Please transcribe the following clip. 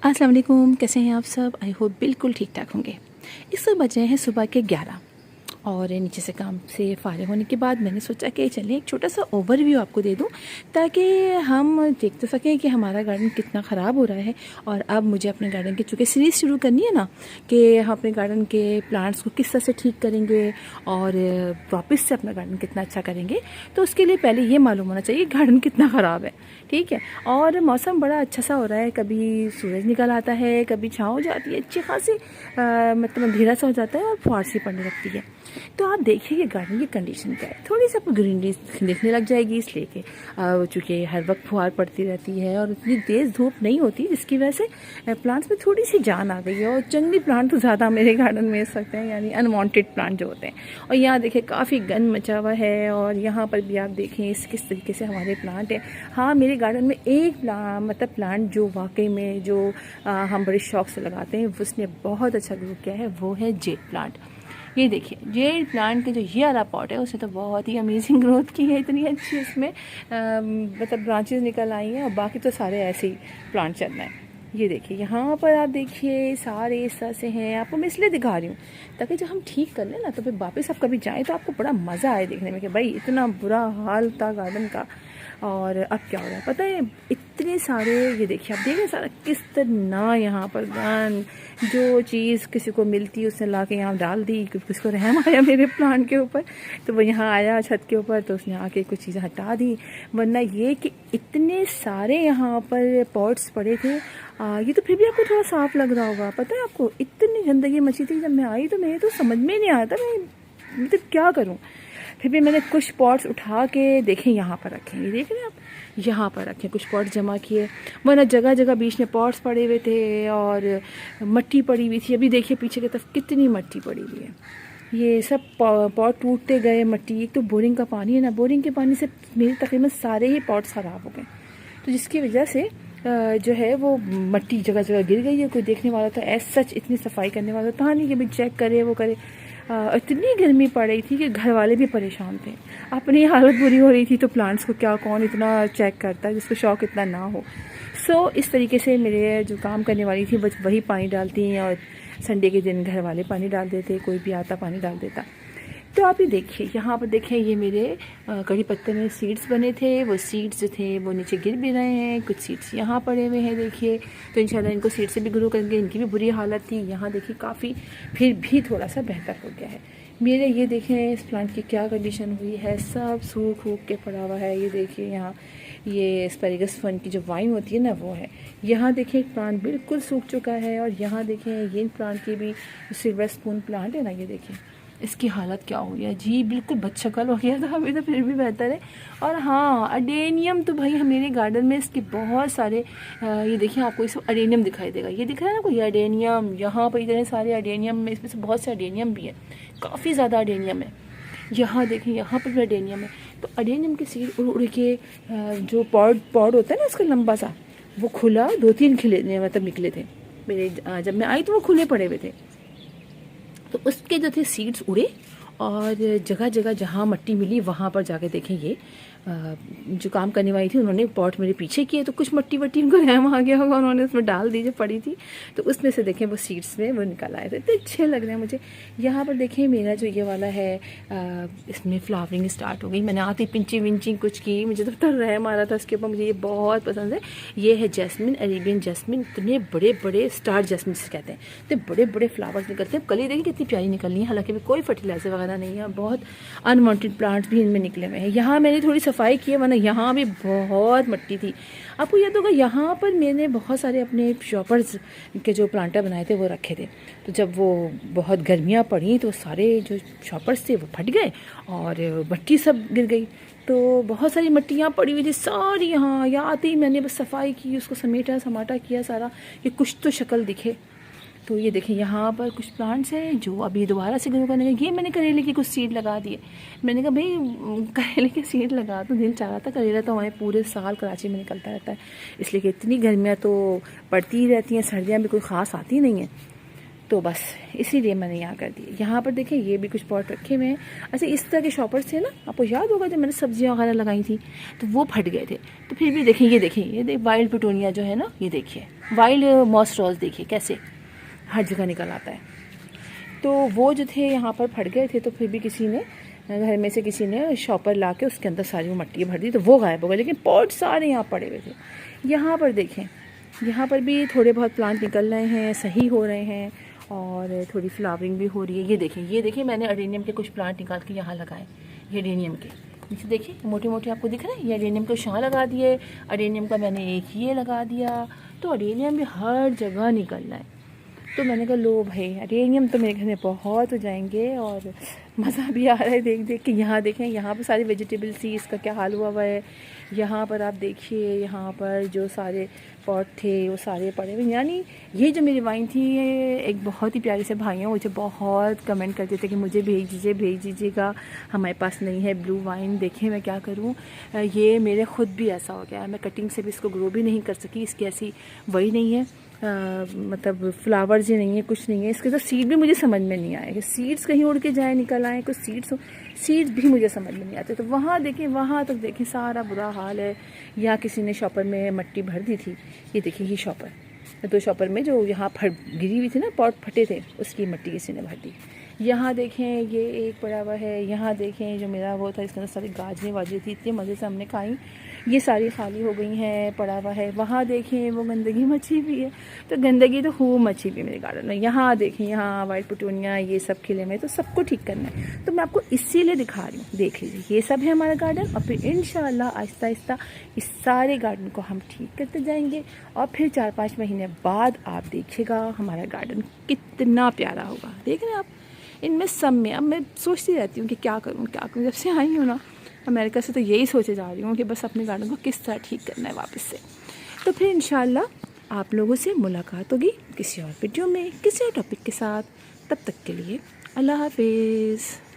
अस्सलाम वालेकुम, कैसे हैं आप सब। आई होप बिल्कुल ठीक ठाक होंगे। इस वक्त बजे हैं सुबह के 11 और नीचे से काम से फारिग होने के बाद मैंने सोचा कि चलिए एक छोटा सा ओवरव्यू आपको दे दूं ताकि हम देख तो सकें कि हमारा गार्डन कितना ख़राब हो रहा है। और अब मुझे अपने गार्डन की चूँकि सीरीज़ शुरू करनी है ना कि हम अपने गार्डन के प्लांट्स को किस तरह से ठीक करेंगे और वापस से अपना गार्डन कितना अच्छा करेंगे, तो उसके लिए पहले ये मालूम होना चाहिए गार्डन कितना ख़राब है। ठीक है। और मौसम बड़ा अच्छा सा हो रहा है, कभी सूरज निकल आता है, कभी छाँव हो जाती है, अच्छी खासी मतलब अंधेरा सा हो जाता है और फुहार सी पड़ने लगती है। तो आप देखिए ये गार्डन की कंडीशन क्या है। थोड़ी सी आपको ग्रीनरी दिखने लग जाएगी इसलिए कि चूँकि हर वक्त फुहार पड़ती रहती है और इतनी तेज़ धूप नहीं होती, जिसकी वजह से प्लांट्स में थोड़ी सी जान आ गई है। और जंगली प्लांट तो ज़्यादा मेरे गार्डन में सकते हैं, यानी अनवांटेड प्लांट जो होते हैं। और यहाँ देखिए काफ़ी गंद मचा हुआ है और यहाँ पर भी आप देखें इस किस तरीके से हमारे प्लांट हैं। हाँ, मेरे गार्डन में एक प्लांट जो वाकई में जो हम बड़े शौक से लगाते हैं, उसने बहुत अच्छा ग्रो किया है, वो है जेड प्लांट। ये देखिए जेड प्लांट के जो ये वाला पॉट है उसने तो बहुत ही अमेजिंग ग्रोथ की है, इतनी अच्छी उसमें मतलब ब्रांचेस निकल आई हैं और बाकी तो सारे ऐसे ही प्लांट चल रहे हैं। ये देखिए यहाँ पर आप देखिए सारे इस तरह से हैं। आपको मैं इसलिए दिखा रही हूँ ताकि जब हम ठीक कर लें ना तो फिर वापस आप कभी जाएँ तो आपको बड़ा मज़ा आए देखने में कि भाई इतना बुरा हाल था गार्डन का और अब क्या हो रहा है पता है। इतने सारे ये देखिए आप देखें सारा किस तरह यहाँ पर गन जो चीज़ किसी को मिलती उसने ला के यहाँ डाल दी, क्योंकि उसको रहम आया मेरे प्लांट के ऊपर तो वो यहाँ आया छत के ऊपर तो उसने आके कुछ चीज़ें हटा दी। वरना ये कि इतने सारे यहाँ पर पॉट्स पड़े थे। ये तो फिर भी आपको थोड़ा साफ लग रहा होगा। पता है आपको इतनी गंदगी मची थी जब मैं आई तो मेरे तो समझ में नहीं आया था मैं मतलब क्या करूँ। फिर भी मैंने कुछ पॉट्स उठा के देखें यहाँ पर रखे, ये देख रहे हैं आप यहाँ पर रखे कुछ पॉट्स जमा किए। वरना जगह जगह बीच में पॉट्स पड़े हुए थे और मट्टी पड़ी हुई थी। अभी देखिए पीछे की तरफ कितनी मट्टी पड़ी हुई है। ये सब पॉट टूटते गए। मट्टी एक तो बोरिंग का पानी है ना, बोरिंग के पानी से मेरे तकरीबन सारे ही पॉट्स ख़राब हो गए। तो जिसकी वजह से जो है वो मट्टी जगह जगह गिर गई है। कोई देखने वाला तो ऐसा सच इतनी सफाई करने वाला था नहीं कि भाई चेक करे वो करे। इतनी गर्मी पड़ रही थी कि घर वाले भी परेशान थे, अपनी हालत बुरी हो रही थी। तो प्लांट्स को क्या कौन इतना चेक करता है जिसको शौक इतना ना हो। इस तरीके से मेरे जो काम करने वाली थी बस वही पानी डालती हैं और संडे के दिन घर वाले पानी डाल देते, कोई भी आता पानी डाल देता। तो आप ये देखिए यहाँ पर देखें ये मेरे कड़ी पत्ते में सीड्स बने थे। वो सीड्स जो थे वो नीचे गिर भी रहे हैं, कुछ सीड्स यहाँ पड़े हुए हैं देखिए। तो इंशाल्लाह इनको सीड से भी ग्रो करेंगे। इनकी भी बुरी हालत थी। यहाँ देखिए काफ़ी फिर भी थोड़ा सा बेहतर हो गया है। मेरे ये देखें इस प्लांट की क्या कंडीशन हुई है, सब सूख के पड़ा हुआ है। ये देखिए यहाँ ये एस्पैरेगस फन की जो वाइन होती है ना वो है। यहाँ देखिए एक प्लांट बिल्कुल सूख चुका है और यहाँ देखें ये प्लांट की भी सिल्वर स्पून प्लांट है ना, ये देखिए इसकी हालत क्या हुई है जी, बिल्कुल बदशक्ल हो गया था। अभी तो फिर भी बेहतर है। और हाँ अडेनियम तो भाई मेरे गार्डन में इसके बहुत सारे ये देखिए आपको इस अडेनियम दिखाई देगा। ये दिख रहा है ना कोई अडेनियम, यहाँ पर इतने सारे अडेनियम में, इसमें से बहुत से अडेनियम भी है, काफ़ी ज़्यादा अडेनियम है। यहाँ देखें यहाँ पर भी अडेनियम है। तो अडेनियम के सीड उड़ उड़ के जो पॉड होता है ना उसका लंबा सा, वो खुला 2-3 खिले मतलब निकले थे मेरे जब मैं आई तो वो खुले पड़े हुए थे। तो उसके जो थे सीड्स उड़े और जगह जगह जहाँ मट्टी मिली वहाँ पर जाके देखें ये जो काम करने वाली थी उन्होंने पॉट मेरे पीछे किए। तो कुछ मट्टी वट्टी उनको रहम आ गया होगा, उन्होंने उसमें डाल दी जो पड़ी थी। तो उसमें से देखें वो सीड्स में वो निकल आए थे, इतने अच्छे लग रहे हैं मुझे। यहाँ पर देखें मेरा जो ये वाला है इसमें फ्लावरिंग स्टार्ट हो गई। मैंने आती पिंचिंग विंचिंग कुछ की, मुझे तो रहम आ रहा था उसके ऊपर। मुझे ये बहुत पसंद है। ये है जैस्मिन, अरेबियन जैस्मिन। इतने बड़े बड़े स्टार जैस्मिन जिसे कहते हैं, इतने बड़े बड़े फ्लावर्स निकलते हैं। कली देखिए कितनी प्यारी निकलनी है, हालांकि कोई फर्टिलाइजर वगैरह नहीं है। बहुत अनवांटेड प्लांट्स भी इनमें निकले हुए हैं। यहाँ मैंने थोड़ी सफाई की है, वरना यहाँ भी बहुत मट्टी थी। आपको याद होगा यहाँ पर मैंने बहुत सारे अपने शॉपर्स के जो प्लांटर बनाए थे वो रखे थे। तो जब वो बहुत गर्मियाँ पड़ी तो सारे जो शॉपर्स थे वो फट गए और मट्टी सब गिर गई। तो बहुत सारी मट्टी यहाँ पड़ी हुई थी सारी। यहाँ आते ही मैंने बस सफाई की, उसको समेटा समाटा किया सारा कि कुछ तो शक्ल दिखे। तो ये देखें यहाँ पर कुछ प्लांट्स हैं जो अभी दोबारा से ग्रो करने लगे। ये मैंने करेले की कुछ सीड लगा दिए। मैंने कहा भाई करेले के सीड लगा तो दिल चाह रहा था। करेला तो हमारे पूरे साल कराची में निकलता रहता है, इसलिए कि इतनी गर्मियाँ तो पड़ती ही रहती हैं, सर्दियाँ भी कोई ख़ास आती नहीं हैं। तो बस इसीलिए मैंने यहाँ कर दिया। यहाँ पर देखें ये भी कुछ पॉट रखे हुए हैं। अच्छा इस तरह के शॉपर्स थे ना, आपको याद होगा जब मैंने सब्जियाँ वगैरह लगाई थी तो वो फट गए थे। तो फिर भी देखें, ये वाइल्ड पिटूनिया जो है ना, ये देखिए वाइल्ड मॉस रोज देखिए कैसे हर जगह निकल आता है। तो वो जो थे यहाँ पर फट गए थे, तो फिर भी किसी ने घर में से किसी ने शॉपर ला के उसके अंदर सारी वो मट्टी भर दी, तो वो गायब हो गए। लेकिन पॉट सारे यहाँ पड़े हुए थे। यहाँ पर देखें, यहाँ पर भी थोड़े बहुत प्लांट निकल रहे हैं, सही हो रहे हैं और थोड़ी फ्लावरिंग भी हो रही है। ये देखिए मैंने अडेनियम के कुछ प्लांट निकाल के यहाँ लगाए। ये अडेनियम के नीचे देखिए मोटे मोटे आपको दिख रहे हैं, ये अडेनियम को यहाँ लगा दिए। अडेनियम का मैंने एक ये लगा दिया। तो अडेनियम भी हर जगह निकल रहा है। तो मैंने कहा लो भाई, अडेनियम तो मेरे घर में बहुत हो जाएंगे और मज़ा भी आ रहा है देख देख के। यहाँ देखें, यहाँ पर सारे वेजिटेबल सीड्स का क्या हाल हुआ है। यहाँ पर आप देखिए, यहाँ पर जो सारे पॉट थे वो सारे पड़े हुए। यानी ये जो मेरी वाइन थी, एक बहुत ही प्यारे से भाई हैं, मुझे बहुत कमेंट करते थे कि मुझे भेज दीजिएगा, हमारे पास नहीं है ब्लू वाइन। देखें मैं क्या करूँ, ये मेरे ख़ुद भी ऐसा हो गया, मैं कटिंग से भी इसको ग्रो भी नहीं कर सकी। इसकी ऐसी वही नहीं है, मतलब फ्लावर्स ही नहीं है, कुछ नहीं है। इसके तो सीड भी मुझे समझ में नहीं आए कि सीड्स कहीं उड़ के जाए निकल आए, कुछ सीड्स भी मुझे समझ में नहीं आते। तो वहाँ देखें, वहाँ तक देखें सारा बुरा हाल है। यहाँ किसी ने शॉपर में मट्टी भर दी थी। ये देखिए ये शॉपर, तो शॉपर में जो यहाँ गिरी हुई थी ना, पॉट फटे थे, उसकी मट्टी किसी ने भर दी। यहाँ देखें ये एक पड़ा हुआ है। यहाँ देखें जो मेरा वो था, इसके अंदर सारी गाजरें वाजरें थी, इतने मज़े से हमने खाई, ये सारी खाली हो गई हैं, पड़ा हुआ है। वहाँ देखें वो गंदगी मची हुई है। तो गंदगी तो खूब मची हुई है मेरे गार्डन में। यहाँ देखें, यहाँ वाइट पिटूनिया ये सब खिले में, तो सबको ठीक करना है। तो मैं आपको इसीलिए दिखा रही हूँ, देख लीजिए ये सब है हमारा गार्डन। और फिर इंशाल्लाह आहिस्ता आहिस्ता इस सारे गार्डन को हम ठीक करते जाएंगे। और फिर 4-5 महीने बाद आप देखिएगा हमारा गार्डन कितना प्यारा होगा। देख रहे हैं आप, इनमें सब में अब मैं सोचती रहती हूँ कि क्या करूँ। जब से आई हूँ ना अमेरिका से, तो यही सोचे जा रही हूँ कि बस अपने गार्डन को किस तरह ठीक करना है वापस से। तो फिर इंशाल्लाह आप लोगों से मुलाकात होगी किसी और वीडियो में, किसी और टॉपिक के साथ। तब तक के लिए अल्लाह हाफिज़।